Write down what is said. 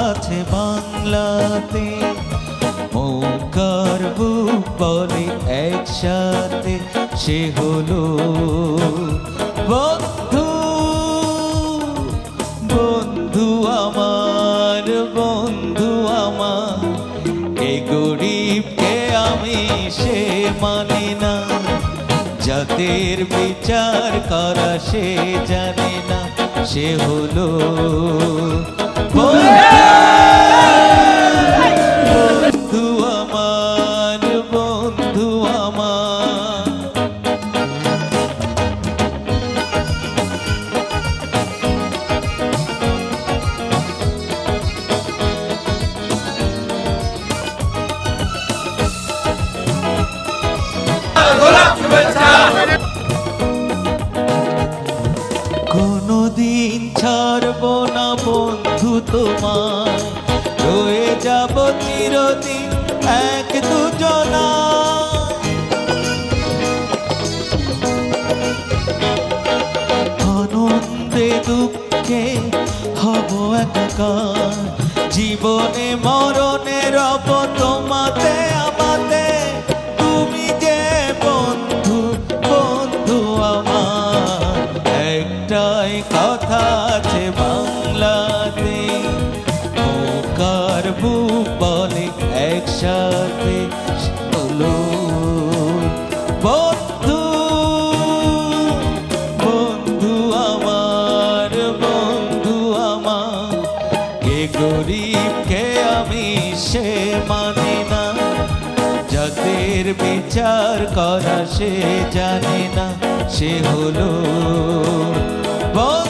আছে বাংলাতে, মৌকার বুক বলে একসাথে সে হলো বন্ধু। বন্ধু আমার, বন্ধু আমার, এই গরিবকে আমি সে মানি না, জাতের বিচার করা সে জানে না, সে হলো বন্ধু আমার, বন্ধু আমার। কোনদিন ছাড়ব না বন্ধু তোমায়, রয়ে যাব চিরদিন এক দুজনা। আনন্দে দুঃখে হব একাকার, জীবনে মরণে রব তোমাতে আমাতে, তুমি যে বন্ধু, বন্ধু আমার। একটাই কথা আছে বাংলাতে, মৌকার বুক বলে একসাথে হলো বন্ধু। বন্ধু আমার, বন্ধু আমার, কে গরিবকে আমি সে মানি না, জাতের বিচার করা সে জানে না, সে হলো বন্ধু।